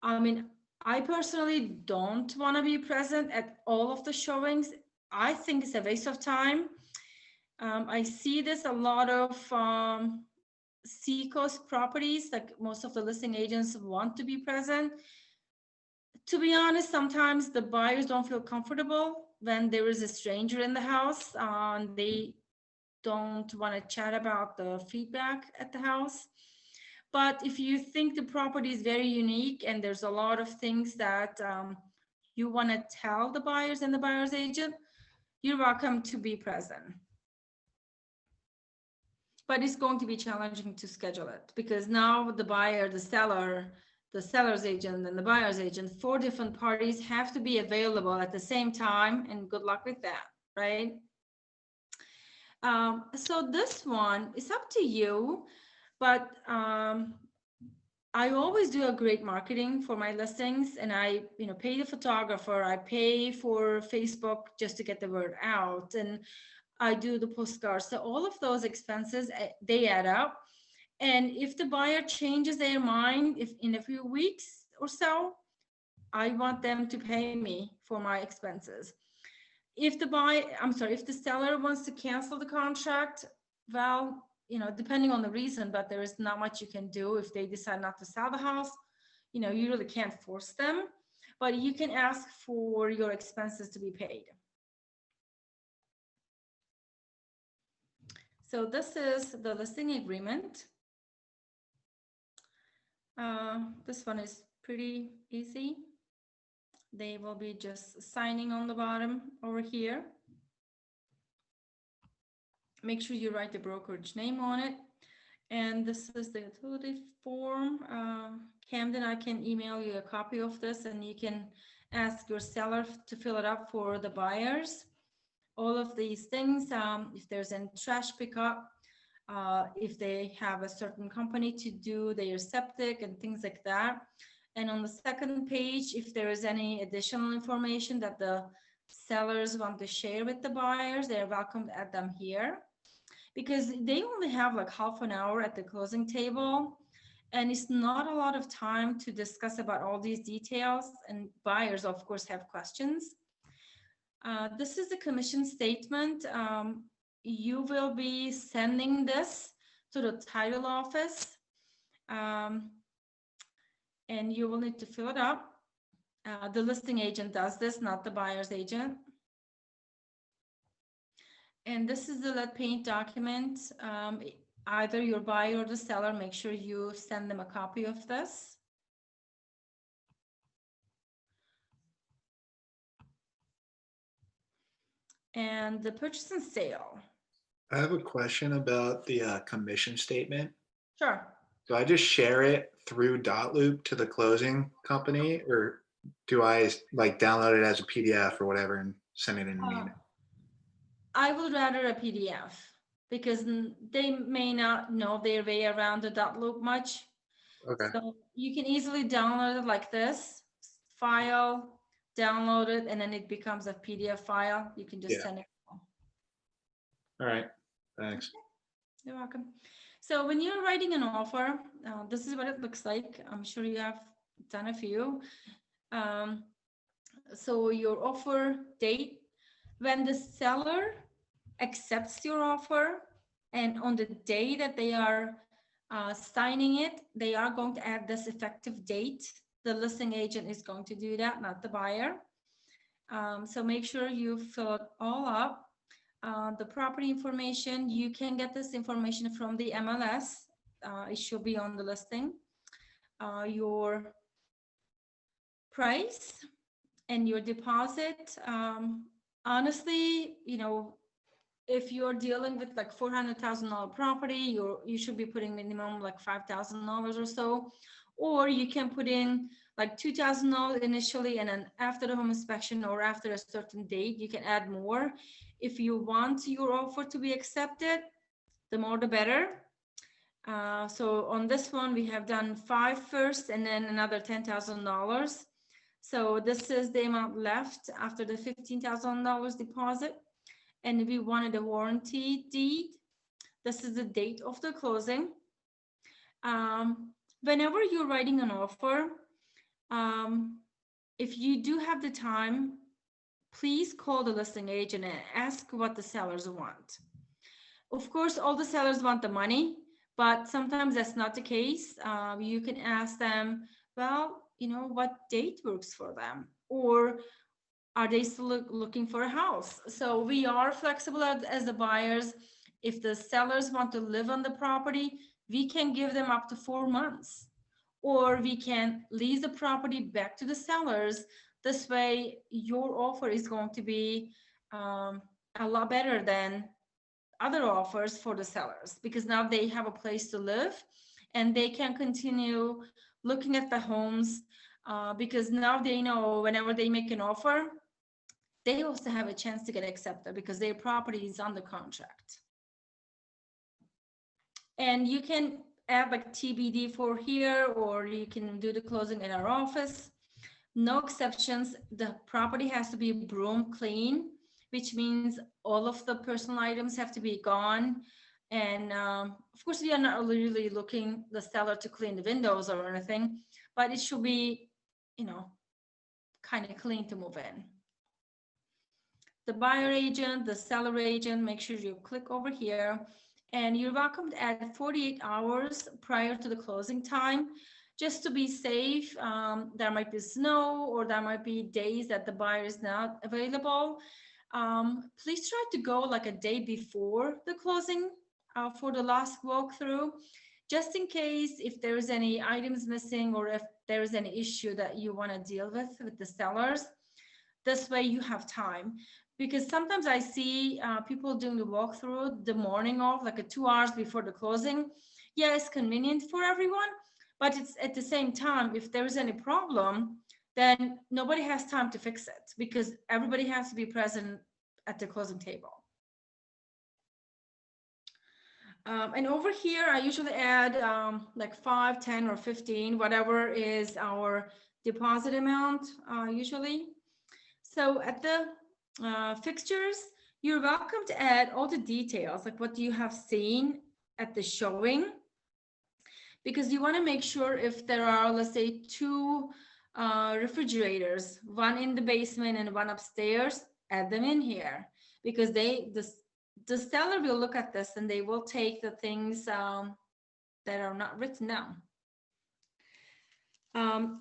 I mean, I personally don't want to be present at all of the showings. I think it's a waste of time. I see this a lot of Seacoast properties, like most of the listing agents want to be present. To be honest, sometimes the buyers don't feel comfortable when there is a stranger in the house. They don't want to chat about the feedback at the house. But if you think the property is very unique and there's a lot of things that you want to tell the buyers and the buyer's agent, you're welcome to be present. But it's going to be challenging to schedule it because now the buyer, the seller, the seller's agent and the buyer's agent, 4 different parties have to be available at the same time, and good luck with that, right? So this one is up to you, but I always do a great marketing for my listings, and I, pay the photographer, I pay for Facebook just to get the word out, and I do the postcards. So all of those expenses, they add up. And if the buyer changes their mind, if in a few weeks or so, I want them to pay me for my expenses. If the seller wants to cancel the contract, well, depending on the reason, but there is not much you can do if they decide not to sell the house. You really can't force them, but you can ask for your expenses to be paid. So this is the listing agreement. This one is pretty easy. They will be just signing on the bottom over here. Make sure you write the brokerage name on it. And this is the utility form. Camden, I can email you a copy of this and you can ask your seller to fill it up for the buyers. All of these things, if there's any trash pickup, if they have a certain company to do their septic and things like that. And on the second page, if there is any additional information that the sellers want to share with the buyers, they're welcome to add them here, because they only have like half an hour at the closing table, and it's not a lot of time to discuss about all these details, and buyers of course have questions. This is the commission statement. You will be sending this to the title office, and you will need to fill it up. The listing agent does this, not the buyer's agent. And this is the lead paint document. Either your buyer or the seller, make sure you send them a copy of this. And the purchase and sale. I have a question about the commission statement. Sure. do I just share it through Dot Loop to the closing company, or do I like download it as a PDF or whatever and send it in an Uh, email? I would rather a PDF because they may not know their way around the dot loop much. Okay. So you can easily download it like this, file, download it, and then it becomes a PDF file. You can just Yeah. send it. All right. Thanks. You're welcome. So when you're writing an offer, this is what it looks like. I'm sure you have done a few. So your offer date, when the seller accepts your offer, and on the day that they are signing it, they are going to add this effective date. The listing agent is going to do that, not the buyer. So make sure you fill it all up. The property information, you can get this information from the MLS. It should be on the listing. Your price and your deposit. Honestly, if you're dealing with like $400,000 property, you should be putting minimum like $5,000 or so, or you can put in like $2,000 initially, and then after the home inspection or after a certain date, you can add more. If you want your offer to be accepted, the more the better. So on this one, we have done 5 first and then another $10,000. So this is the amount left after the $15,000 deposit. And we wanted a warranty deed. This is the date of the closing. Whenever you're writing an offer, if you do have the time, please call the listing agent and ask what the sellers want. Of course, all the sellers want the money, but sometimes that's not the case. You can ask them, well, what date works for them, or are they still looking for a house? So we are flexible as the buyers. If the sellers want to live on the property, we can give them up to 4 months, or we can lease the property back to the sellers. This way, your offer is going to be a lot better than other offers for the sellers, because now they have a place to live and they can continue looking at the homes, because now they know whenever they make an offer, they also have a chance to get accepted because their property is under contract. And you can add like TBD for here, or you can do the closing in our office. No exceptions. The property has to be broom clean, which means all of the personal items have to be gone. And of course, we are not really looking the seller to clean the windows or anything, but it should be, kind of clean to move in. The buyer agent, the seller agent, make sure you click over here, and you're welcome to add 48 hours prior to the closing time, just to be safe. There might be snow, or there might be days that the buyer is not available. Please try to go like a day before the closing for the last walkthrough, just in case if there is any items missing, or if there is any issue that you want to deal with the sellers. This way you have time. Because sometimes I see people doing the walkthrough the morning of, like 2 hours before the closing. Yeah, it's convenient for everyone, but it's at the same time, if there is any problem, then nobody has time to fix it, because everybody has to be present at the closing table. And over here, I usually add like 5, 10, or 15, whatever is our deposit amount usually. So at the fixtures, you're welcome to add all the details, like what you have seen at the showing, because you want to make sure if there are, let's say, 2 refrigerators, one in the basement and one upstairs, add them in here, because the seller will look at this and they will take the things that are not written down.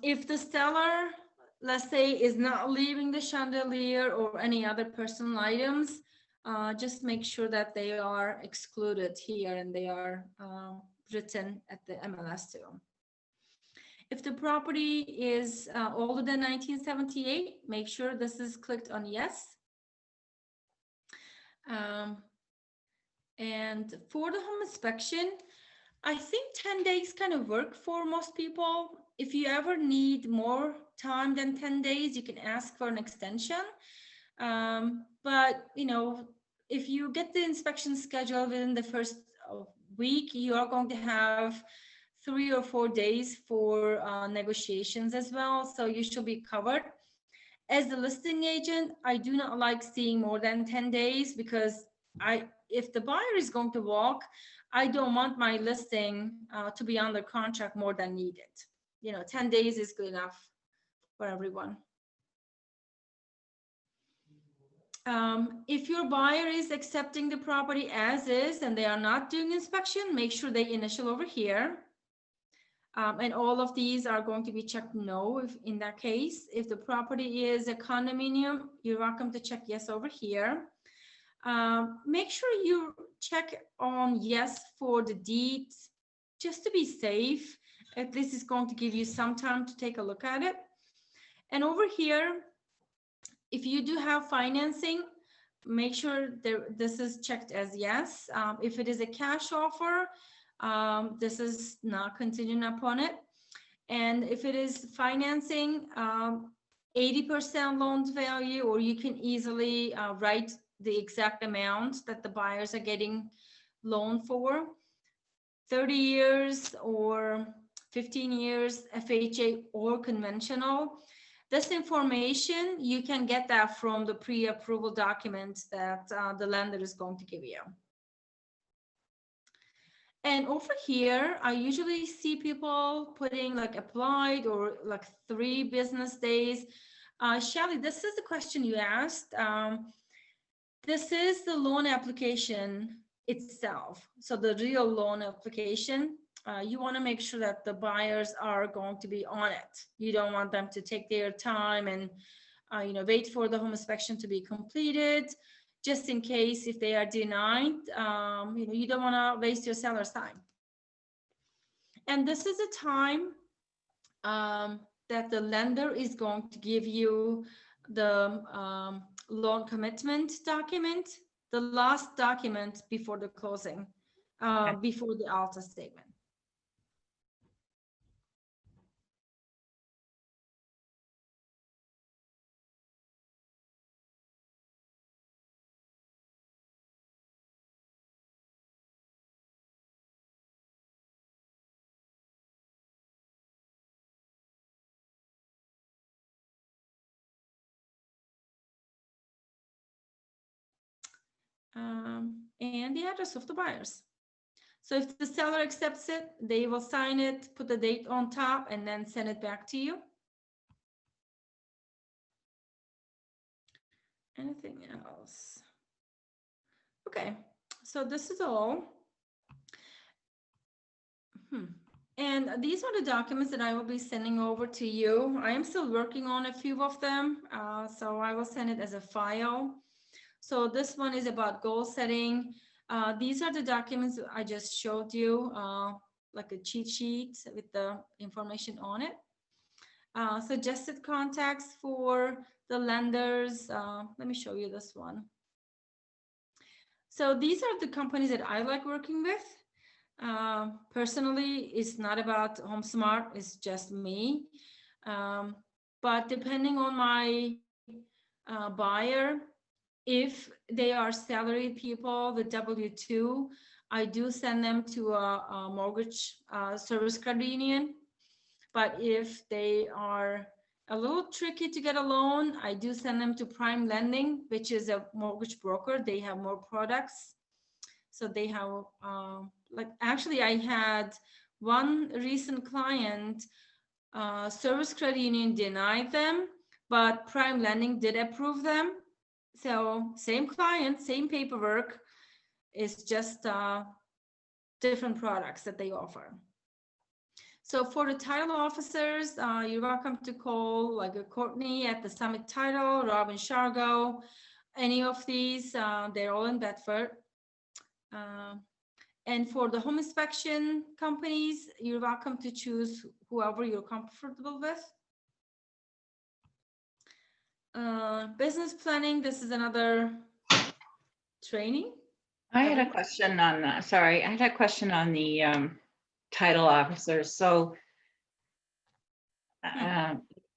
If the seller, let's say, is not leaving the chandelier or any other personal items, just make sure that they are excluded here and they are written at the MLS too. If the property is older than 1978, make sure this is clicked on yes. And for the home inspection, I think 10 days kind of work for most people. If you ever need more time than 10 days, you can ask for an extension. But you know, if you get the inspection scheduled within the first week, you are going to have 3 or 4 days for negotiations as well. So you should be covered. As the listing agent, I do not like seeing more than 10 days because if the buyer is going to walk, I don't want my listing to be under contract more than needed. You know, 10 days is good enough for everyone. If your buyer is accepting the property as is and they are not doing inspection, make sure they initial over here. And all of these are going to be checked no if in that case. If the property is a condominium, you're welcome to check yes over here. Make sure you check on yes for the deeds just to be safe. At least it's going to give you some time to take a look at it. And over here, if you do have financing, make sure this is checked as yes. If it is a cash offer, this is not contingent upon it. And if it is financing, 80% loan to value, or you can easily write the exact amount that the buyers are getting loan for, 30 years or 15 years, FHA or conventional. This information, you can get that from the pre-approval documents that the lender is going to give you. And over here, I usually see people putting like applied or like 3 business days. Shelly, this is the question you asked. This is the loan application itself. So the real loan application, you want to make sure that the buyers are going to be on it. You don't want them to take their time and you know, wait for the home inspection to be completed, just in case if they are denied. You know, you don't want to waste your seller's time. And this is a time that the lender is going to give you the loan commitment document, the last document before the closing, before the Alta statement. And the address of the buyers. So if the seller accepts it, they will sign it, put the date on top, and then send it back to you. Anything else? Okay, so this is all. And these are the documents that I will be sending over to you. I am still working on a few of them, so I will send it as a file. So this one is about goal setting. These are the documents I just showed you, like a cheat sheet with the information on it. Suggested contacts for the lenders. Let me show you this one. So these are the companies that I like working with. Personally, it's not about HomeSmart, it's just me. But depending on my buyer, if they are salaried people, the W-2, I do send them to a mortgage service credit union. But if they are a little tricky to get a loan, I do send them to Prime Lending, which is a mortgage broker. They have more products. So they have, like, actually I had one recent client, service credit union denied them, but Prime Lending did approve them. So same client, same paperwork, it's just different products that they offer. So for the title officers, you're welcome to call like a Courtney at the Summit Title, Robin Shargo, any of these, they're all in Bedford. And for the home inspection companies, you're welcome to choose whoever you're comfortable with. Business planning, this is another training. I had a question on, sorry, I had a question on the title officers. So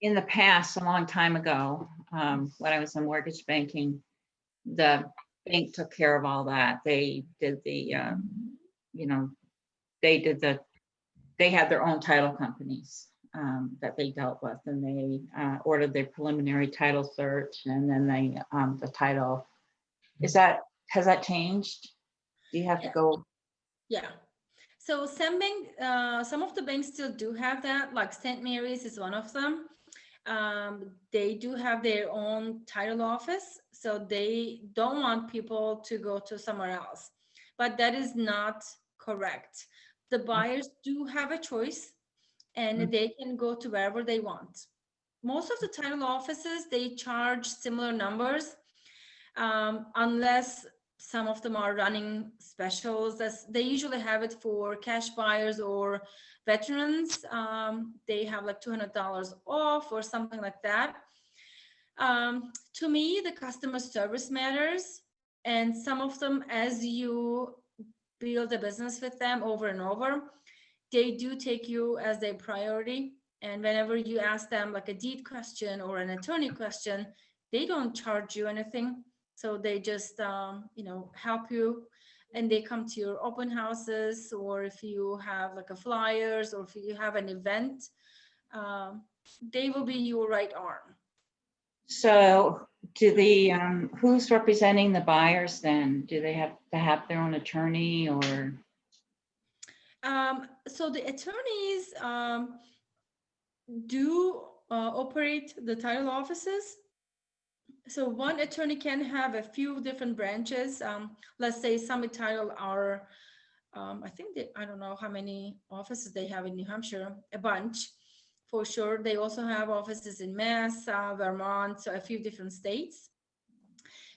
in the past, a long time ago, when I was in mortgage banking, the bank took care of all that. They did the, you know, they had their own title companies that they dealt with, and they ordered their preliminary title search, and then they, the title. Has that changed? Do you have to go? Yeah. So some of the banks still do have that, like St. Mary's is one of them. They do have their own title office, so they don't want people to go to somewhere else. But that is not correct. The buyers do have a choice, and they can go to wherever they want. Most of the title offices, they charge similar numbers, unless some of them are running specials. They usually have it for cash buyers or veterans. They have like $200 off or something like that. To me, the customer service matters. And some of them, as you build a business with them over and over, they do take you as their priority. And whenever you ask them like a deed question or an attorney question, they don't charge you anything. So they just, help you, and they come to your open houses, or if you have like a flyers, or if you have an event, they will be your right arm. So do the, who's representing the buyers then? Do they have to have their own attorney or? So the attorneys do operate the title offices. So one attorney can have a few different branches. Let's say Summit Title are, I don't know how many offices they have in New Hampshire, a bunch for sure. They also have offices in Mass, Vermont, so a few different states.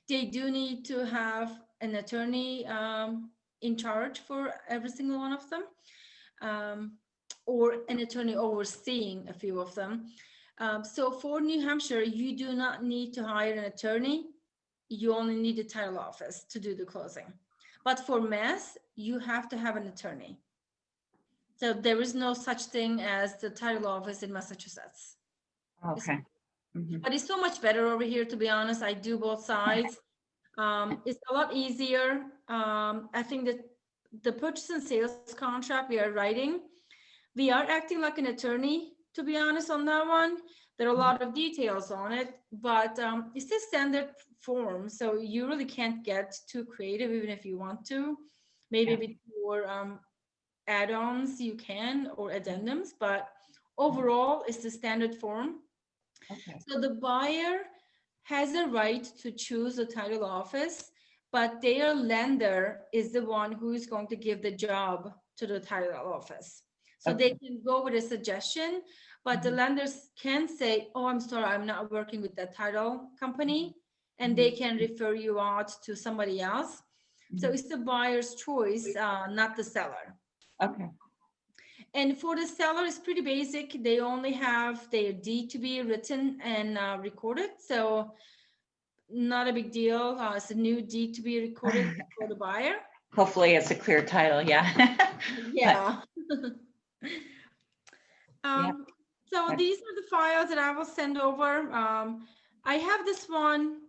They do need to have an attorney in charge for every single one of them, or an attorney overseeing a few of them. So for New Hampshire, you do not need to hire an attorney. You only need a title office to do the closing. But for Mass, you have to have an attorney. So there is no such thing as the title office in Massachusetts. Okay. But it's so much better over here, to be honest. I do both sides. It's a lot easier. I think that the purchase and sales contract we are writing, we are acting like an attorney, to be honest, on that one. There are a lot of details on it, but it's a standard form. So you really can't get too creative, even if you want to. Maybe with your add-ons you can, or addendums, but overall it's the standard form. Okay. So the buyer has a right to choose a title office, but their lender is the one who is going to give the job to the title office. So they can go with a suggestion, but the lenders can say, oh, I'm sorry, I'm not working with that title company, and they can refer you out to somebody else. So it's the buyer's choice, not the seller. Okay. And for the seller, it's pretty basic. They only have their deed to be written and recorded. So not a big deal. It's a new deed to be recorded for the buyer. Hopefully it's a clear title, yeah. Yeah. Yeah. So these are the files that I will send over. I have this one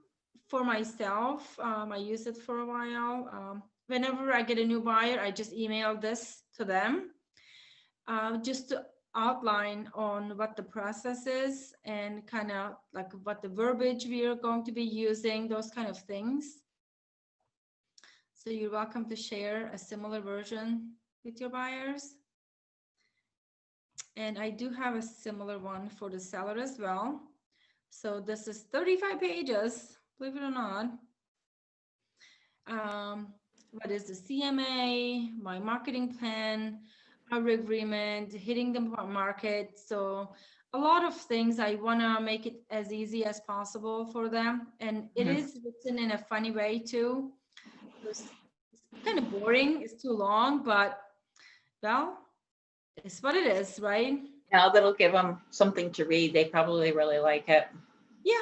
for myself. I use it for a while. Whenever I get a new buyer, I just email this to them. Just to outline on what the process is and kind of like what the verbiage we are going to be using, those kind of things. So you're welcome to share a similar version with your buyers. And I do have a similar one for the seller as well. So this is 35 pages, believe it or not. What is the CMA, my marketing plan, our agreement, hitting the market. So a lot of things. I want to make it as easy as possible for them. And it is written in a funny way too. It's kind of boring. It's too long, but well, it's what it is, right? Now that'll give them something to read. They probably really like it. Yeah.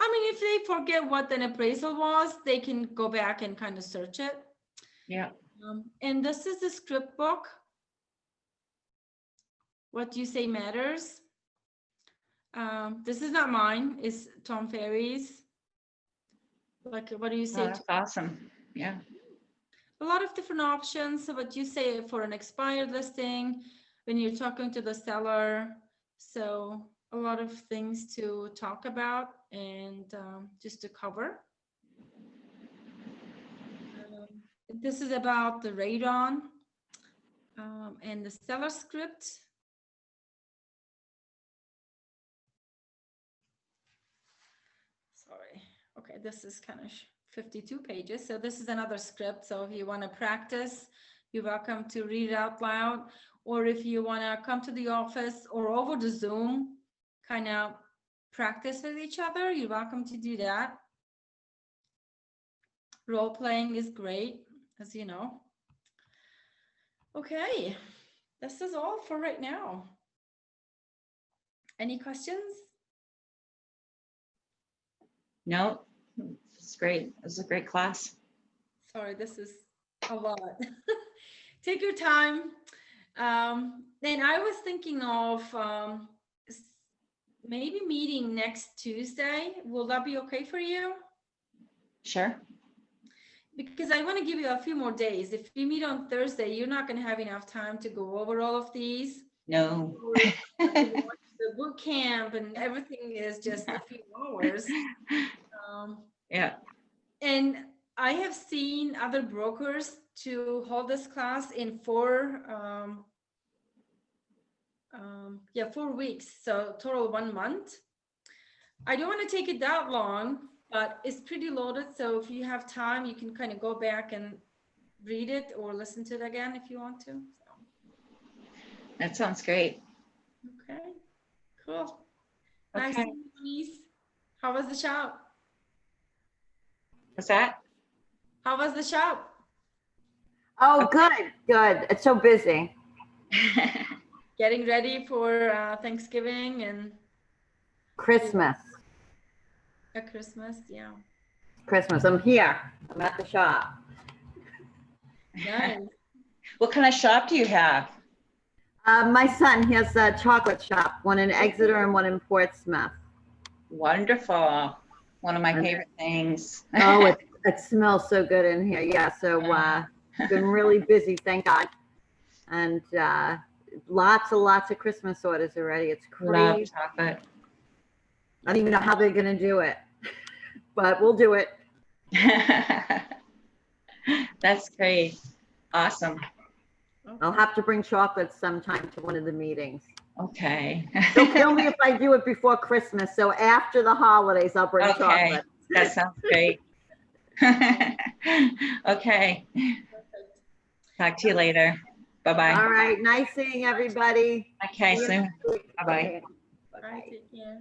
I mean, if they forget what an appraisal was, they can go back and kind of search it. Yeah. And this is the script book. What you say matters. This is not mine, it's Tom Ferry's. Like, what do you Oh, say? that's awesome. Yeah. A lot of different options. So what you say for an expired listing, when you're talking to the seller. So a lot of things to talk about and just to cover. This is about the radon and the seller script. Sorry. Okay, this is kind of 52 pages. So this is another script. So if you want to practice, you're welcome to read it out loud. Or if you want to come to the office or over the Zoom, kind of practice with each other, you're welcome to do that. Role playing is great, as you know. Okay, this is all for right now. Any questions? No, it's great. It was a great class. Sorry, this is a lot. Take your time. Then I was thinking of maybe meeting next Tuesday. Will that be okay for you? Sure. Because I want to give you a few more days. If we meet on Thursday, you're not going to have enough time to go over all of these. No. The boot camp and everything is just a few hours. Yeah. And I have seen other brokers to hold this class in 4 weeks, so total 1 month. I don't want to take it that long, but it's pretty loaded. So if you have time, you can kind of go back and read it or listen to it again if you want to. So. That sounds great. Okay, cool. Okay. Nice to meet you, Denise. How was the shop? What's that? How was the shop? Oh, good, good. It's so busy. Getting ready for Thanksgiving and Christmas, Christmas, yeah. Christmas. I'm here. I'm at the shop. Nice. What kind of shop do you have? My son, he has a chocolate shop, one in Exeter and one in Portsmouth. Wonderful. One of my favorite things. Oh, it smells so good in here. Yeah, so been really busy, thank God. And lots of Christmas orders already. It's Love crazy. chocolate. I don't even know how they're gonna do it, but we'll do it. That's great. Awesome. I'll have to bring chocolates sometime to one of the meetings. Okay. They'll kill me if I do it before Christmas. So after the holidays, I'll bring Okay. chocolate. That sounds great. Okay. Talk to you later. Bye-bye. All right. Nice seeing everybody. Okay, soon. Bye-bye. Bye, take care.